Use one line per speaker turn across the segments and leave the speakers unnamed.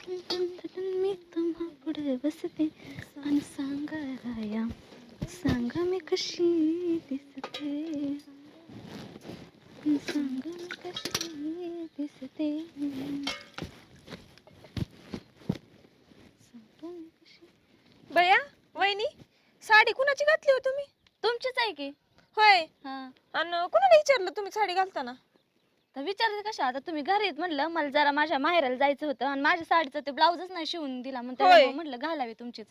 मी तुम्हा पुढे बसते आणि सांगा सांगा मी कशी दिसते, सांगा मी कशी दिसते, सांगा मी कशी.
बया वहिनी साडी कुणाची घातली हो तुम्ही?
तुमचीच आहे की.
होय.
हा
आणि कुणाला विचारलं तुम्ही साडी घालताना?
तर विचारते कशा, आता तुम्ही घरी आहेत म्हणलं, मला जरा माझ्या माहेराला जायचं होतं आणि माझ्या साडीचं ते ब्लाऊजच नाही शिवून दिला, मग त्यामुळे म्हटलं घालावे तुमचीच.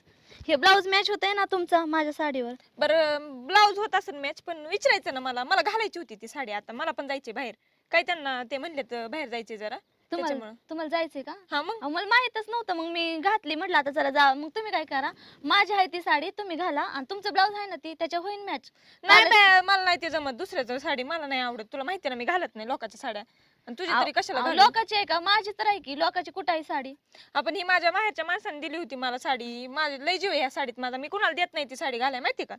हे ब्लाऊज मॅच होतंय ना तुमचा माझ्या साडीवर.
बरं ब्लाऊज होत असेल मॅच, पण विचारायचं ना मला. मला घालायची होती ती साडी, आता मला पण जायचे बाहेर. काय त्यांना ते म्हणलेत बाहेर जायचे जरा,
तुम्हाला तुम्हाला जायचंय का?
हा मग
मला माहितच नव्हतं, मग मी घातली म्हटलं आता चला जा. मग तुम्ही काय करा, माझी आहे ती साडी तुम्ही घाला आणि तुमचं ब्लाऊज आहे ना ती त्याच्या होईन मॅच.
नाही बाय, मला नाही ते जमत. दुसऱ्याचं साडी मला नाही आवडत. तुला माहिती ना मी घालत नाही लोकांच्या साड्या. आणि तुझी तरी कशाला घालू?
लोकांची आहे का? माझी तर आहे की. लोकांची कुठं आहे साडी?
आपण ही माझ्या माहेरच्या माणसाने दिली होती मला साडी. माझी लय जीव आहे ह्या साडीत माझा. मी कुणाला देत नाही ती साडी घालाय, माहिती का?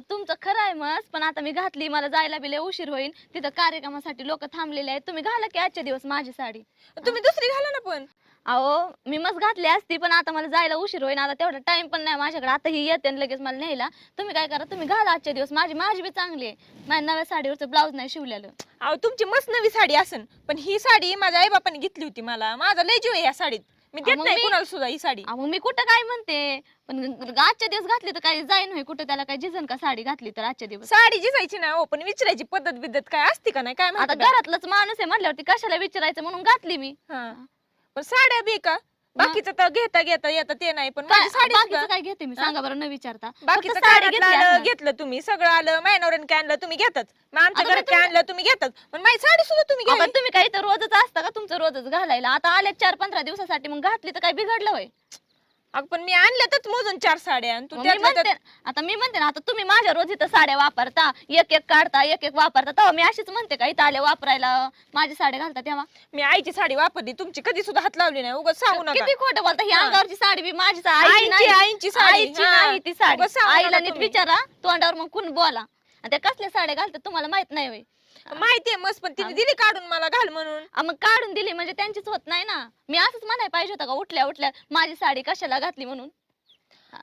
तुमचं खरं आहे मस्त, पण आता मी घातली, मला जायला बी लय उशीर होईल. तिथं कार्यक्रमासाठी लोक थांबलेले आहेत. तुम्ही घाला की आजच्या दिवस माझी साडी.
तुम्ही दुसरी घाला ना पण.
अहो मी मस्त घातली असती, पण आता मला जायला उशीर होईल. आता तेवढा टाइम पण नाही माझ्याकडे. आता ही येते आणि लगेच मला न्यायला. तुम्ही काय करा, तुम्ही घाला आजच्या दिवस. माझी बी चांगली आहे. माझ्या नव्या साडीवरचं ब्लाऊज नाही शिवलेलं.
अहो तुमची मस्त नवी साडी असन, पण ही साडी माझ्या आई बापाने घेतली होती मला. माझा लय जीव आहे या साडीत. मी देत नाही कुणाला सुद्धा ही साडी.
मग मी कुठं काय म्हणते, पण आजच्या दिवस घातली तर काही जाईन होय कुठं, त्याला काय जिजन का साडी घातली तर आजच्या दिवस.
साडी जिजायची ना हो, पण विचारायची पद्धत बिद्धत काय असते का नाही काय
आता
माहिती.
घरातलंच माणूस आहे म्हटल्यावरती कशाला विचारायचं म्हणून घातली मी.
हा पण साड्या बी का बाकीचं तर घेता घेता येतं ते नाही, पण माझी साडी
बाकीचं काय घेते मी सांगा बरं न विचारता.
बाकीचं
फक्त साडी
कानातलं
घेतली
आलं,
असणार.
घेतलं तुम्ही सगळं आलं. मायनवऱ्याने काय आणलं तुम्ही घेतात, मग आमच्या
आता
घरात काय आणलं तुम्ही घेतात, पण माझी साडी सुद्धा तुम्ही
आपण
घ्या.
तुम्ही काही तर रोजच असतं का तुमचं रोजच घालायला? आता आले 4-15 दिवसासाठी, मग घातली तर काय बिघडलं होय?
पण मी आणल्यातच मोजून 4 साड्या आणि तू
मग मी
त्यातल्या
म्हणते आता मी म्हणते ना, आता तुम्ही माझ्या रोज इथं साड्या वापरता, एक एक काढता, एक एक वापरता, तेव्हा मी अशीच म्हणते का इथं आले वापरायला माझी साड्या घालता तेव्हा?
मी आईची साडी वापरली, तुमची कधी सुद्धा हात लावली नाही. उगाच सांगू नका.
किती खोटं बोलता. ही अंगावरची साडी बी माझी
आईची साडी.
आईची नाही ती साडी.
उगाच सांगू
आईला
नका
नीट
तुम्ही.
विचारा तोंडावर, मग कोण बोला. आणि त्या कसल्या साड्या घालतात तुम्हाला माहित नाही होय?
माहितीये मस्त, पण तिने दिली काढून मला घाल म्हणून.
मग काढून दिली म्हणजे त्यांचीच होत नाही ना. मी असंच म्हणाय पाहिजे होतं का उठल्या उठल्या माझी साडी कशाला घातली म्हणून?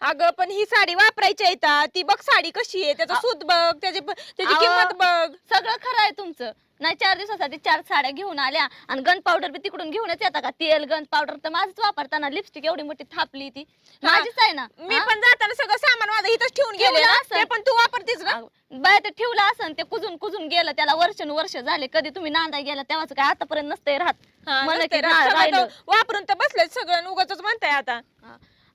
अगं पण ही साडी वापरायची येतात. ती बघ साडी कशी आहे, त्याचा सूत बघ, त्याची किंमत बघ.
सगळं खरं आहे तुमचं. नाही 4 दिवसासाठी 4 साड्या घेऊन आल्या आणि गन पावडर बी तिकडून घेऊनच येता का? तेल गन पावडर तर माझंच वापरताना. लिपस्टिक एवढी मोठी थापली ती माझीच आहे ना.
मी पण जाताना सगळं सामान माझं इथंच ठेवून गेले
ठेवलं
ना,
असेल.
ते पण तू वापरतीस ना.
बाय ते ठेवलं असं, ते कुजून कुजून गेलं. त्याला वर्ष झाले. कधी तुम्ही नांदाय गेला तेव्हाच काय आतापर्यंत नसतंय राहत.
हा,
मला
नसतंय
की
राहत. सगळं
राहिलं.
तर वापरून तर बसले सगळं, उगाचच म्हणताय आता.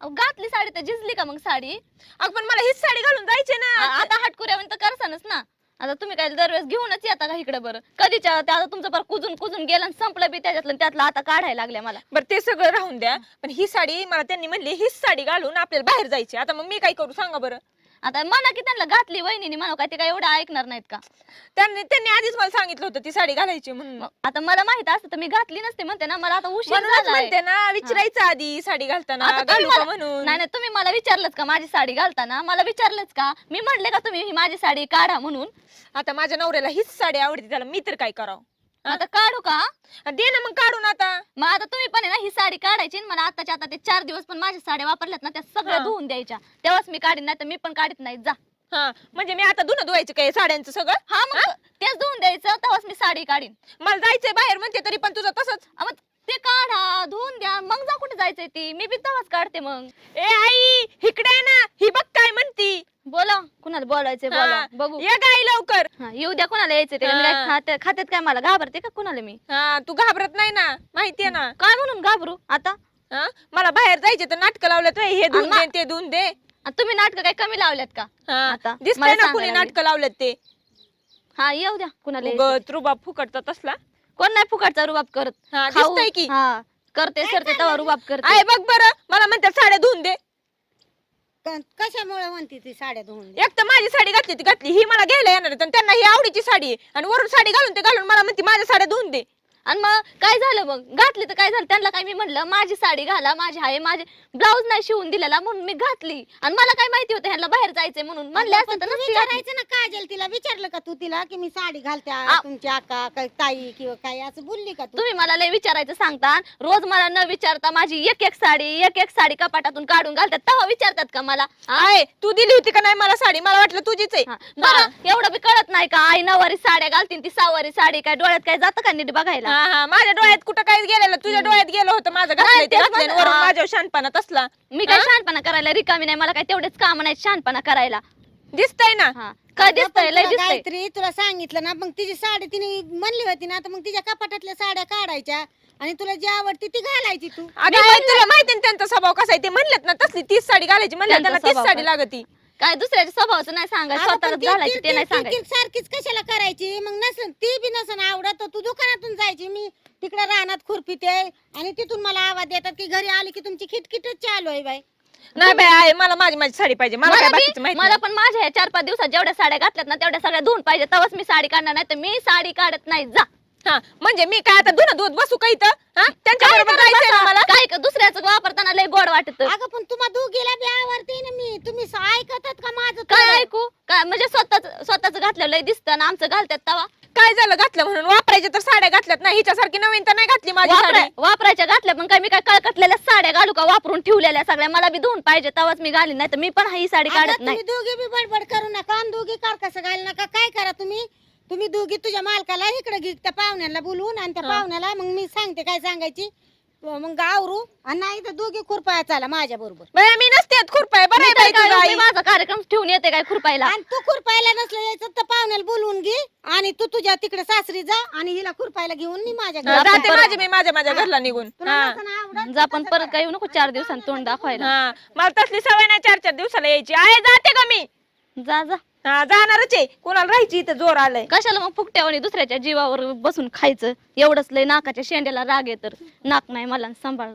घातली साडी तर झिजली का मग साडी?
अगं पण मला हीच साडी घालून जायचे ना.
आता हटकुऱ्या तर करसानच ना. आता तुम्ही काय दरवेळेस घेऊनच येता का इकडे? बरं कधीच्या आता तुमचं पर कुजून गेलं आणि संपलं बी त्यातलं आता काढायला लागल्या मला.
बरं ते सगळं राहून द्या, पण ही साडी मला त्यांनी म्हणली हीच साडी घालून आपल्याला बाहेर जायची. आता मग मी काय करू सांगा बरं?
आता म्हणा की त्यांना घातली वहिनी म्हणा, काय ते काय एवढं ऐकणार नाहीत का?
त्यांनी आधीच मला सांगितलं होतं ती साडी घालायची म्हणून.
आता मला माहित असतं तर मी घातली नसते म्हणते ना. मला आता उशीर
म्हणूनच
झालाय.
म्हणते ना, विचारायचं आधी साडी घालताना
आता तुम्ही
घालू का
मला-
म्हणून.
नाही नाही, तुम्ही मला विचारलंच का माझी साडी घालताना? मला विचारलंच का? मी म्हणले का तुम्ही ही माझी साडी काढा म्हणून?
आता माझ्या नवऱ्याला हीच साडी आवडते, त्याला मी तर काय करावं?
आता काढू का?
दे ना मग काढून आता.
मग आता तुम्ही पण आहे ना ही साडी काढायची आणि मला आताच्या आता ते 4 दिवस पण माझ्या साड्या वापरल्यात ना त्या सगळ्या
हा.
धुवून द्यायच्या. तेव्हाच मी काढीन, नाही तर मी पण काढत नाही. जा.
हा म्हणजे मी आता धुणं धुवायचं काय साड्यांचं सगळं?
हा मग तेच धुवून द्यायचं, तेव्हाच मी साडी काढीन.
मला जायचंय बाहेर म्हणते तरी पण तुझं तसंच.
मग ते काढा, धुवून द्या, मग जा कुठे जायचंय ती. मी बी तेव्हाच काढते मग.
ए आई इकडे आहे ना, ही बघ काय म्हणती.
बोला कुणाला बोलायचंय बोला,
हा,
बघू.
ये गाई लवकर.
हा, येऊ द्या. कुणाला यायचंय ते? मी काय खात्यात काय मला घाबरते का कुणाला मी?
हा तू घाबरत नाही ना, माहितीये ना.
काय म्हणून घाबरू आता?
हा मला बाहेर जायचे तर नाटकं लावल्यात, हे धुवून
आणि
दे ते धुवून दे.
आणि तुम्ही नाटक काय कमी लावल्यात का आता?
दिसतंय
मला
ना कुणी
सांगायला
नाटकं लावल्यात ते.
हा येऊ द्या. कुणाला यायचंय.
उगत रुबाब फुकटचा तसला.
कोण नाही फुकटचा रुबाब करत.
हा,
खाऊ-
दिसतंय की.
हा करते सरते तेव्हा रुबाब करते.
आहे बघ बरं, मला म्हणतात साड्या धुवून दे.
कशामुळे म्हणते ती साड्या धुवून दे?
एक तर माझी साडी घातली ती घातली, ही मला घ्यायला येणार आहेत आणि त्यांना ही आवडीची साडी आहे आणि वरून साडी घालून मला म्हणते माझ्या साड्या धुवून दे.
आणि मग काय झालं, मग घातली तर काय झालं, त्यांना काय मी म्हणलं माझी साडी घाला, माझी आहे, माझे ब्लाऊज नाही शिवून दिलेला म्हणून मी घातली, आणि मला काय माहिती होतं ह्यांना बाहेर जायचंय म्हणून. म्हणले
पण
असतं तर
तू
नसती घातली.
विचारायचं ना काजल, तिला विचारलं का तू तिला की मी साडी घालते तुमची आका काय ताई किंवा काय असं बोलली का तू?
तुम्ही मला लय विचारायचं सांगता, रोज मला न विचारता माझी एक एक साडी कपाटातून काढून घालतात, तेव्हा विचारतात का मला?
आहे तू दिली होती का नाही मला साडी? मला वाटलं तुझीच आहे.
बरं एवढं बी कळत नाही का, आई नवारी साड्या घालतील, ती सावारी साडी काय डोळ्यात काय जातं का नीट बघायला?
हा हा, माझ्या डोळ्यात कुठं काय गेलेलं, तुझ्या डोळ्यात गेलं होतं माझं घातलंय ते
तेच
घातलंय,
म्हणलं.
वरून
हा.
माझ्यावर शानपणा तसला
मी काय शहाणपणा करायला रिकामी नाही, मला काय तेवढेच काम नाही शहाणपणा करायला.
दिसतंय ना.
हा काय
अगं,
दिसतंय,
पण
लय
तुला
दिसतंय.
गायत्री तुला सांगितलं ना, मग तिची साडी तिने म्हणली होती ना, तर मग तिच्या कपाटातल्या साड्या काढायच्या आणि तुला जी आवडती ती घालायची तू.
अगं बाई, तुला माहिती ना त्यांचा स्वभाव कसा आहे, ते म्हणलेत ना तसली तीच साडी घालायची, म्हणलं
त्यांचा
त्यांना तीच
स्वभाव
साडी
काय?
लागती.
काय दुसऱ्याच्या स्वभावाचं नाही सांगायचं,
अगं, पण
स्वतःच
ती
घालायची ते नाही
किरकिर
सांगायचं.
सारखीच कशाला करायची? मग नसन ती बी नसन आवडत तर तू दुकानातून जायची, मी तिकडे रानात खुरपीते आणि तिथून मला आवाज देतात की घरी आली की तुमची खिटखिटच चालू आहे बाई.
नाही बाई आहे, मला माझी साडी पाहिजे, मला काय बाकीचं माहिती
मला
नाही.
पण माझ्या ह्या 4-5 दिवसात जेवढ्या साड्या घातल्यात ना तेवढ्या सगळ्या धुवून पाहिजे, तेव्हाच मी साडी काढणार, नाही तर मी साडी काढत नाही. जा
हा, म्हणजे मी काय आता दूध बसू का इथं? हा, त्यांच्या
काय
बरोबर
करत
जायचंय ना
बसा?
मला.
काय का दुसऱ्याचं वापरताना लय गोड वाटत.
अगं पण तुम्हा दोघीला बी आवडते ना मी, तुम्ही ऐकतात का माझं
काय
थोडं?
ऐकू काय, म्हणजे स्वतःच घातलं लय दिसतं आणि आमचं घालतात तवा.
काय झालं घातलं म्हणून? वापरायचे तर साड्या घातल्यात ना, हिच्यासारखी नवीन तर नाही घातली माझी साडी.
वापरायच्या घातल्या पण काय मी काय कळकटलेल्या साड्या घालू का, वापरून ठेवलेल्या सगळ्या? मला बी धुवून पाहिजे तेव्हाच मी घालीन, नाही तर मी पण ही साडी
अगं,
काढत नाही.
तुम्ही दोघी बी बडबड करू नका आणि दोघी कसं घाल नका. काय करा तुम्ही दोघी तुझ्या मालकाला इकडे घे, त्या पाहुण्याला बोलवून, आणि त्या पाहुण्याला मग मी सांगते काय सांगायची, मग आवरू, आणि नाही तर दोघी खुरपाया चला माझ्या बरोबर.
बाई मी नसते खुरपाय, बरं आहे
मी
बाई
तर काय,
तुझं
मी
आई.
माझा कार्यक्रम ठेवून येते काय खुरपायला?
आणि तू खुरपायला नसलं यायचं तर पाहुण्याला बोलवून घे, आणि तू तुझ्या तिकडे सासरी जा आणि हिला खुरपायला घेऊन मी माझ्या
हा,
घरी.
जाते माझी मी माझ्या घरला निघून.
तुला
हा
नसेल आवडत
जा
तर
पण
तसं
परत
कर.
काय येऊ नको 4 दिवसांनी तोंड दाखवायला.
हा, मला तसली सवय नाही 4-4 दिवसाला यायची. आहे जाते का मी?
जा जा.
हा, जाणारच आहे. कोणाला राहायची इथं जोर आलाय.
कशाला मग फुकट्यावानी दुसऱ्याच्या जीवावर बसून खायचं? एवढंच लय नाकाच्या शेंड्याला राग आहे तर नाक नाही मला सांभाळ.